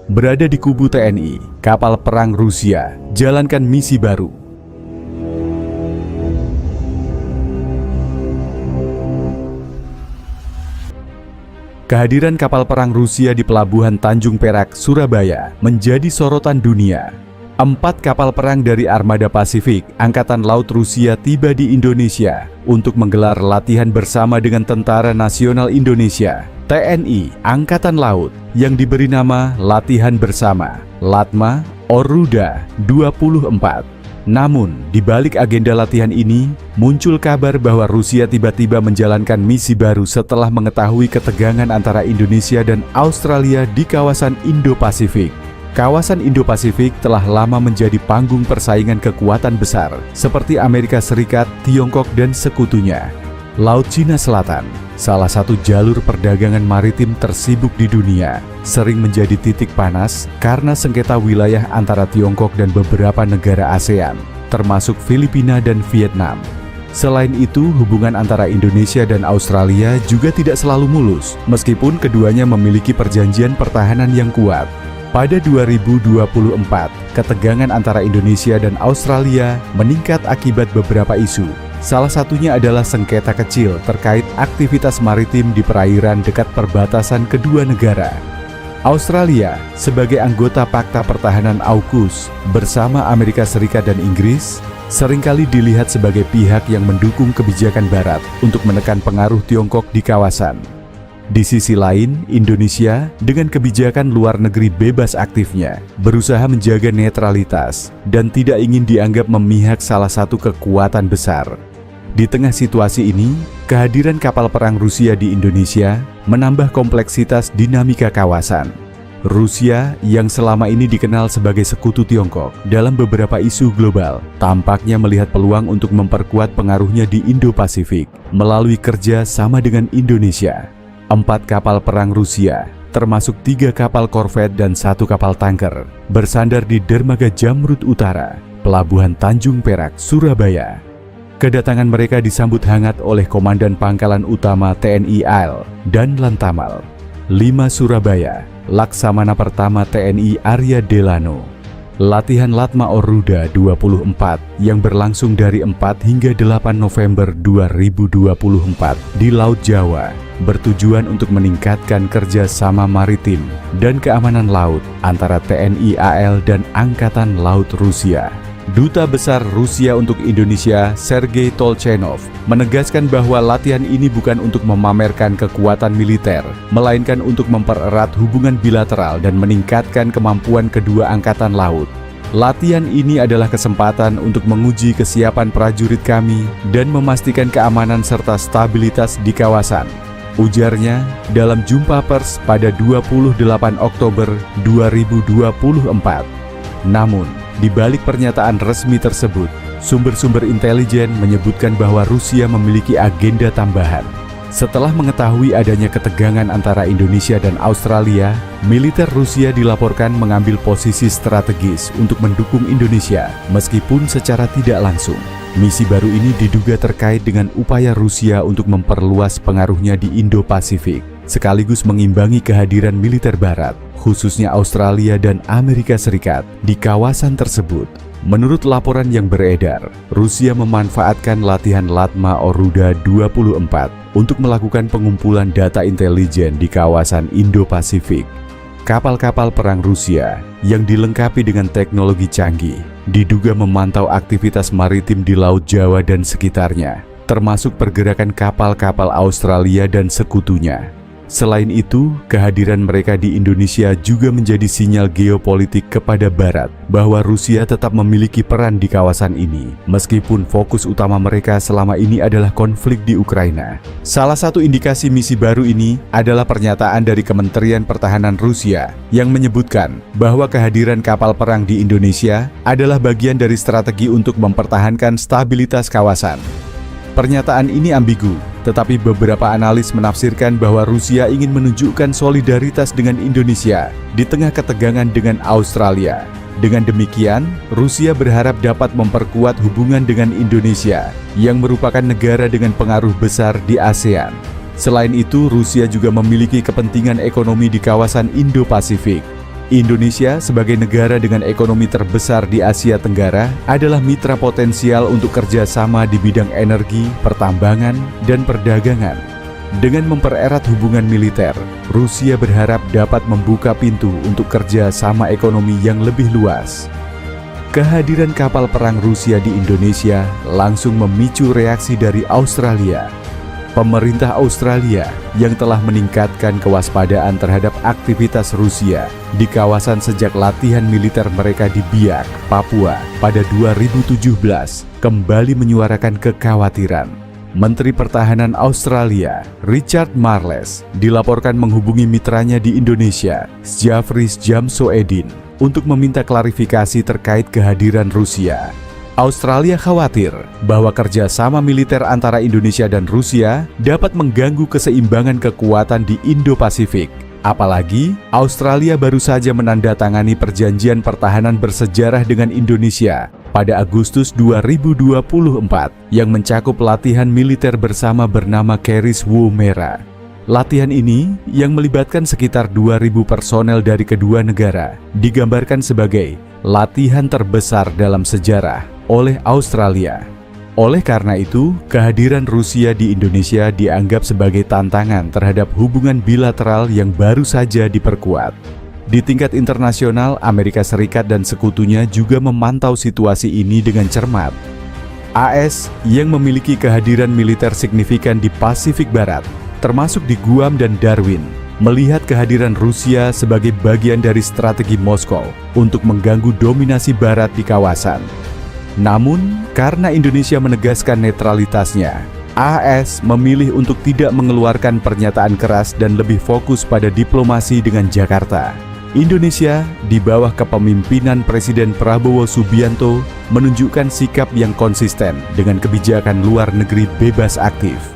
berada di kubu TNI, kapal perang Rusia, jalankan misi baru. Kehadiran kapal perang Rusia di Pelabuhan Tanjung Perak, Surabaya menjadi sorotan dunia. 4 kapal perang dari Armada Pasifik Angkatan Laut Rusia tiba di Indonesia untuk menggelar latihan bersama dengan Tentara Nasional Indonesia, TNI Angkatan Laut, yang diberi nama Latihan Bersama, LATMA Oruda 24. Namun, di balik agenda latihan ini, muncul kabar bahwa Rusia tiba-tiba menjalankan misi baru setelah mengetahui ketegangan antara Indonesia dan Australia di kawasan Indo-Pasifik. Kawasan Indo-Pasifik telah lama menjadi panggung persaingan kekuatan besar seperti Amerika Serikat, Tiongkok, dan sekutunya. Laut Cina Selatan, salah satu jalur perdagangan maritim tersibuk di dunia, sering menjadi titik panas karena sengketa wilayah antara Tiongkok dan beberapa negara ASEAN, termasuk Filipina dan Vietnam. Selain itu, hubungan antara Indonesia dan Australia juga tidak selalu mulus, meskipun keduanya memiliki perjanjian pertahanan yang kuat. Pada 2024, ketegangan antara Indonesia dan Australia meningkat akibat beberapa isu. Salah satunya adalah sengketa kecil terkait aktivitas maritim di perairan dekat perbatasan kedua negara. Australia, sebagai anggota Pakta Pertahanan AUKUS bersama Amerika Serikat dan Inggris, seringkali dilihat sebagai pihak yang mendukung kebijakan Barat untuk menekan pengaruh Tiongkok di kawasan. Di sisi lain, Indonesia dengan kebijakan luar negeri bebas aktifnya berusaha menjaga netralitas dan tidak ingin dianggap memihak salah satu kekuatan besar. Di tengah situasi ini, kehadiran kapal perang Rusia di Indonesia menambah kompleksitas dinamika kawasan. Rusia yang selama ini dikenal sebagai sekutu Tiongkok dalam beberapa isu global, tampaknya melihat peluang untuk memperkuat pengaruhnya di Indo-Pasifik melalui kerja sama dengan Indonesia. 4 kapal perang Rusia, termasuk 3 kapal korvet dan 1 kapal tanker, bersandar di Dermaga Jamrud Utara, Pelabuhan Tanjung Perak, Surabaya. Kedatangan mereka disambut hangat oleh Komandan Pangkalan Utama TNI AL dan Lantamal 5 Surabaya, Laksamana Pertama TNI Arya Delano. Latihan LATMA Oruda 24 yang berlangsung dari 4 hingga 8 November 2024 di Laut Jawa bertujuan untuk meningkatkan kerjasama maritim dan keamanan laut antara TNI AL dan Angkatan Laut Rusia. Duta Besar Rusia untuk Indonesia, Sergei Tolchenov, menegaskan bahwa latihan ini bukan untuk memamerkan kekuatan militer, melainkan untuk mempererat hubungan bilateral dan meningkatkan kemampuan kedua angkatan laut. Latihan ini adalah kesempatan untuk menguji kesiapan prajurit kami dan memastikan keamanan serta stabilitas di kawasan, ujarnya dalam jumpa pers pada 28 Oktober 2024. Namun, di balik pernyataan resmi tersebut, sumber-sumber intelijen menyebutkan bahwa Rusia memiliki agenda tambahan. Setelah mengetahui adanya ketegangan antara Indonesia dan Australia, militer Rusia dilaporkan mengambil posisi strategis untuk mendukung Indonesia, meskipun secara tidak langsung. Misi baru ini diduga terkait dengan upaya Rusia untuk memperluas pengaruhnya di Indo-Pasifik, sekaligus mengimbangi kehadiran militer Barat, khususnya Australia dan Amerika Serikat, di kawasan tersebut. Menurut laporan yang beredar, Rusia memanfaatkan latihan LATMA Oruda 24 untuk melakukan pengumpulan data intelijen di kawasan Indo-Pasifik. Kapal-kapal perang Rusia yang dilengkapi dengan teknologi canggih diduga memantau aktivitas maritim di Laut Jawa dan sekitarnya, termasuk pergerakan kapal-kapal Australia dan sekutunya. Selain itu, kehadiran mereka di Indonesia juga menjadi sinyal geopolitik kepada Barat bahwa Rusia tetap memiliki peran di kawasan ini, meskipun fokus utama mereka selama ini adalah konflik di Ukraina. Salah satu indikasi misi baru ini adalah pernyataan dari Kementerian Pertahanan Rusia yang menyebutkan bahwa kehadiran kapal perang di Indonesia adalah bagian dari strategi untuk mempertahankan stabilitas kawasan. Pernyataan ini ambigu, tetapi beberapa analis menafsirkan bahwa Rusia ingin menunjukkan solidaritas dengan Indonesia di tengah ketegangan dengan Australia. Dengan demikian, Rusia berharap dapat memperkuat hubungan dengan Indonesia yang merupakan negara dengan pengaruh besar di ASEAN. Selain itu, Rusia juga memiliki kepentingan ekonomi di kawasan Indo-Pasifik. Indonesia sebagai negara dengan ekonomi terbesar di Asia Tenggara adalah mitra potensial untuk kerjasama di bidang energi, pertambangan, dan perdagangan. Dengan mempererat hubungan militer, Rusia berharap dapat membuka pintu untuk kerjasama ekonomi yang lebih luas. Kehadiran kapal perang Rusia di Indonesia langsung memicu reaksi dari Australia. Pemerintah Australia yang telah meningkatkan kewaspadaan terhadap aktivitas Rusia di kawasan sejak latihan militer mereka di Biak, Papua pada 2017 kembali menyuarakan kekhawatiran. Menteri Pertahanan Australia, Richard Marles, dilaporkan menghubungi mitranya di Indonesia, Jafris Jamsoedin, untuk meminta klarifikasi terkait kehadiran Rusia. Australia khawatir bahwa kerjasama militer antara Indonesia dan Rusia dapat mengganggu keseimbangan kekuatan di Indo-Pasifik. Apalagi, Australia baru saja menandatangani perjanjian pertahanan bersejarah dengan Indonesia pada Agustus 2024 yang mencakup latihan militer bersama bernama Keris Woomera. Latihan ini, yang melibatkan sekitar 2.000 personel dari kedua negara, digambarkan sebagai latihan terbesar dalam sejarah oleh Australia. Oleh karena itu, kehadiran Rusia di Indonesia dianggap sebagai tantangan terhadap hubungan bilateral yang baru saja diperkuat. Di tingkat internasional, Amerika Serikat dan sekutunya juga memantau situasi ini dengan cermat. AS yang memiliki kehadiran militer signifikan di Pasifik Barat, termasuk di Guam dan Darwin, melihat kehadiran Rusia sebagai bagian dari strategi Moskow untuk mengganggu dominasi Barat di kawasan. Namun, karena Indonesia menegaskan netralitasnya, AS memilih untuk tidak mengeluarkan pernyataan keras dan lebih fokus pada diplomasi dengan Jakarta. Indonesia, di bawah kepemimpinan Presiden Prabowo Subianto, menunjukkan sikap yang konsisten dengan kebijakan luar negeri bebas aktif.